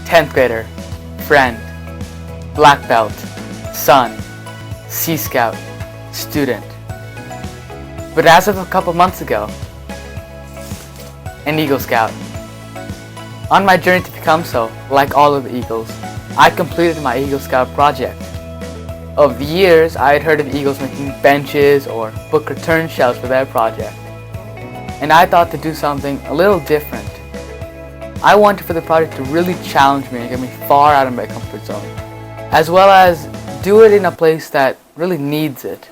10th grader, friend, black belt, son, Sea Scout, student. But as of a couple months ago, an Eagle Scout. On my journey to become so, like all of the Eagles, I completed my Eagle Scout project. Over the years, I had heard of Eagles making benches or book return shelves for their project, and I thought to do something a little different. I wanted for the project to really challenge me and get me far out of my comfort zone, as well as do it in a place that really needs it.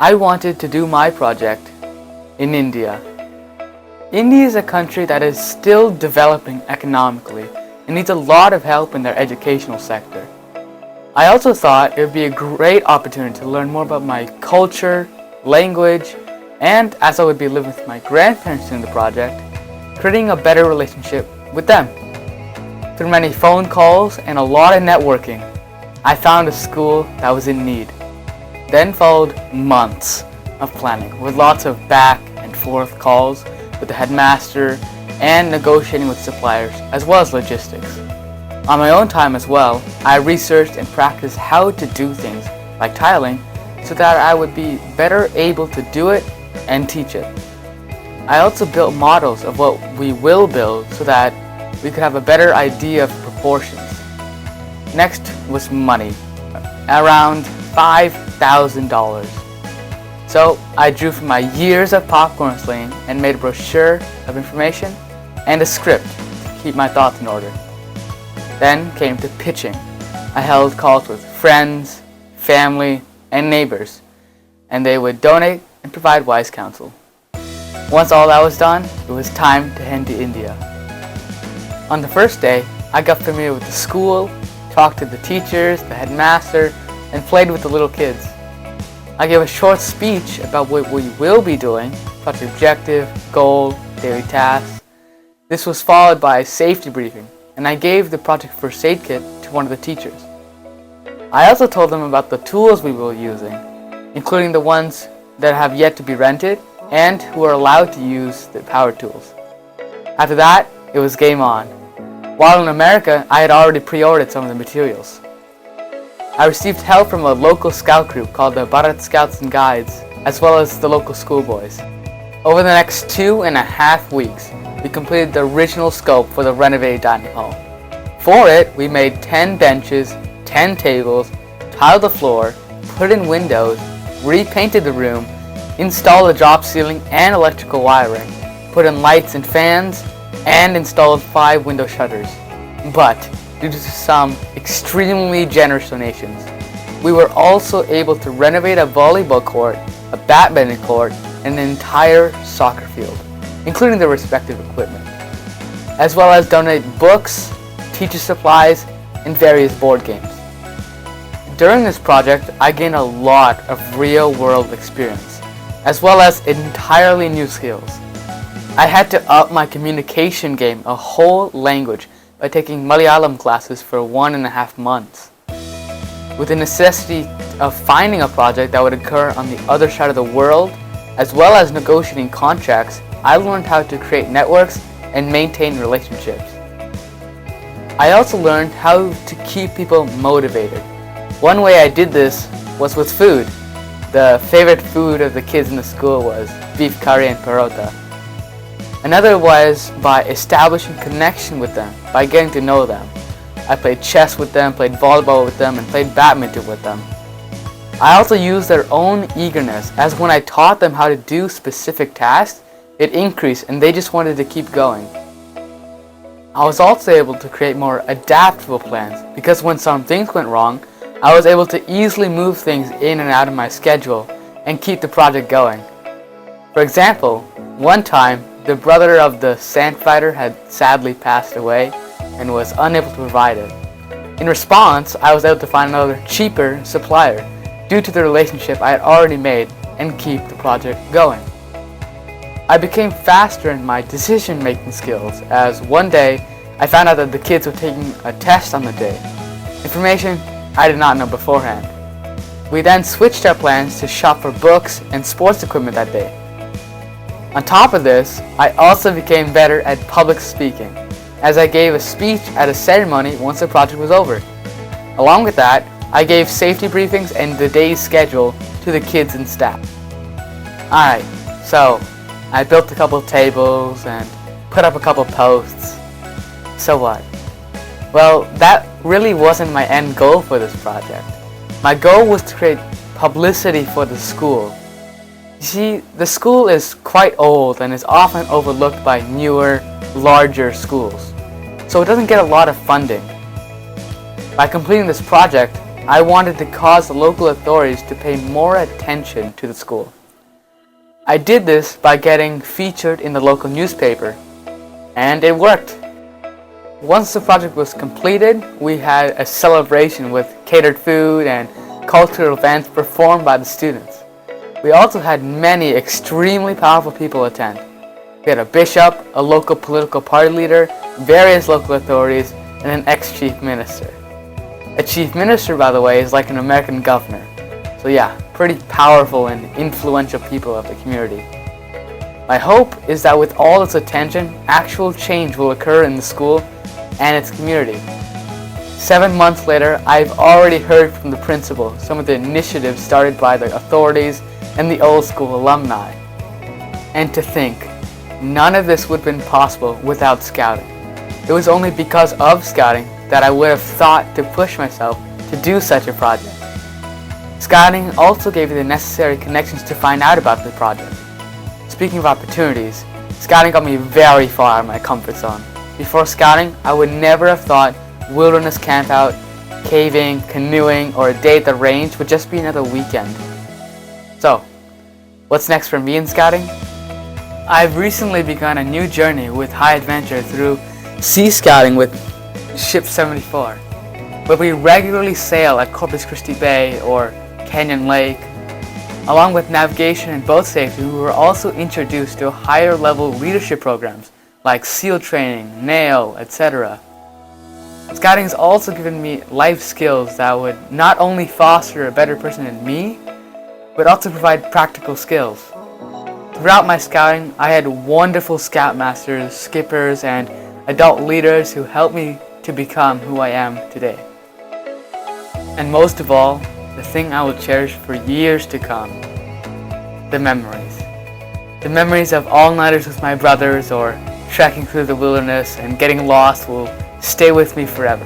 I wanted to do my project in India. India is a country that is still developing economically and needs a lot of help in their educational sector. I also thought it would be a great opportunity to learn more about my culture, language, and as I would be living with my grandparents in the project, creating a better relationship with them. Through many phone calls and a lot of networking, I found a school that was in need. Then followed months of planning with lots of back and forth calls with the headmaster and negotiating with suppliers as well as logistics. On my own time as well, I researched and practiced how to do things like tiling so that I would be better able to do it and teach it. I also built models of what we will build so that we could have a better idea of proportions. Next was money, around $5,000. So I drew from my years of popcorn slaying and made a brochure of information and a script to keep my thoughts in order. Then came to pitching. I held calls with friends, family, and neighbors, and they would donate and provide wise counsel. Once all that was done, it was time to head to India. On the first day, I got familiar with the school, talked to the teachers, the headmaster, and played with the little kids. I gave a short speech about what we will be doing, project objective, goal, daily tasks. This was followed by a safety briefing, and I gave the project first aid kit to one of the teachers. I also told them about the tools we will be using, including the ones that have yet to be rented and who are allowed to use the power tools. After that, it was game on. While in America, I had already pre-ordered some of the materials. I received help from a local scout group called the Bharat Scouts and Guides, as well as the local schoolboys. Over the next 2.5 weeks, we completed the original scope for the renovated dining hall. For it, we made 10 benches, 10 tables, tiled the floor, put in windows, repainted the room, installed a drop ceiling and electrical wiring, put in lights and fans, and installed 5 window shutters. But due to some extremely generous donations, we were also able to renovate a volleyball court, a badminton court, and an entire soccer field, including the respective equipment, as well as donate books, teacher supplies, and various board games. During this project, I gained a lot of real-world experience, as well as entirely new skills. I had to up my communication game a whole language by taking Malayalam classes for 1.5 months. With the necessity of finding a project that would occur on the other side of the world, as well as negotiating contracts, I learned how to create networks and maintain relationships. I also learned how to keep people motivated. One way I did this was with food. The favorite food of the kids in the school was beef curry and parota. Another was by establishing connection with them, by getting to know them. I played chess with them, played volleyball with them, and played badminton with them. I also used their own eagerness, as when I taught them how to do specific tasks, it increased and they just wanted to keep going. I was also able to create more adaptable plans, because when some things went wrong, I was able to easily move things in and out of my schedule and keep the project going. For example, one time, the brother of the sand fighter had sadly passed away and was unable to provide it. In response, I was able to find another cheaper supplier due to the relationship I had already made and keep the project going. I became faster in my decision-making skills, as one day I found out that the kids were taking a test on the day, information I did not know beforehand. We then switched our plans to shop for books and sports equipment that day. On top of this, I also became better at public speaking. as I gave a speech at a ceremony once the project was over. Along with that, I gave safety briefings and the day's schedule to the kids and staff. Alright, so I built a couple tables and put up a couple posts. So what? Well, that really wasn't my end goal for this project. My goal was to create publicity for the school. You see, the school is quite old and is often overlooked by newer, larger schools, so it doesn't get a lot of funding. By completing this project, I wanted to cause the local authorities to pay more attention to the school. I did this by getting featured in the local newspaper, and it worked. Once the project was completed, we had a celebration with catered food and cultural events performed by the students. We also had many extremely powerful people attend. We had a bishop, a local political party leader, various local authorities, and an ex-chief minister. A chief minister, by the way, is like an American governor. So yeah, pretty powerful and influential people of the community. My hope is that with all its attention, actual change will occur in the school and its community. 7 months later, I've already heard from the principal some of the initiatives started by the authorities and the old school alumni. And to think, none of this would have been possible without scouting. It was only because of scouting that I would have thought to push myself to do such a project. Scouting also gave me the necessary connections to find out about the project. Speaking of opportunities, scouting got me very far out of my comfort zone. Before scouting, I would never have thought wilderness campout, caving, canoeing, or a day at the range would just be another weekend. So, what's next for me in scouting? I've recently begun a new journey with high adventure through sea scouting with Ship 74, where we regularly sail at Corpus Christi Bay or Canyon Lake. Along with navigation and boat safety, we were also introduced to higher level leadership programs like SEAL training, NAIL, etc. Scouting has also given me life skills that would not only foster a better person in me, but also provide practical skills. Throughout my scouting, I had wonderful scoutmasters, skippers, and adult leaders who helped me to become who I am today. And most of all, the thing I will cherish for years to come, the memories. The memories of all-nighters with my brothers or trekking through the wilderness and getting lost will stay with me forever.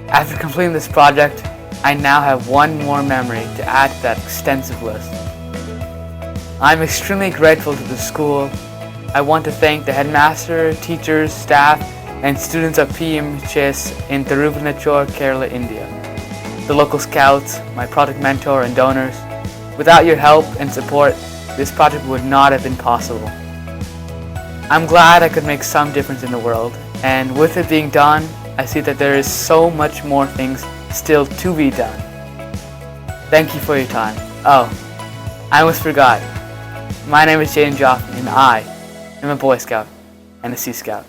After completing this project, I now have one more memory to add to that extensive list. I'm extremely grateful to the school. I want to thank the headmaster, teachers, staff, and students of P.E.M in Thiruvanchoor, Kerela, India. The local scouts, my project mentor and donors. Without your help and support, this project would not have been possible. I'm glad I could make some difference in the world, and with it being done, I see that there is so much more things still to be done. Thank you for your time. Oh, I almost forgot. My name is Jaedon and I am a Boy Scout and a Sea Scout.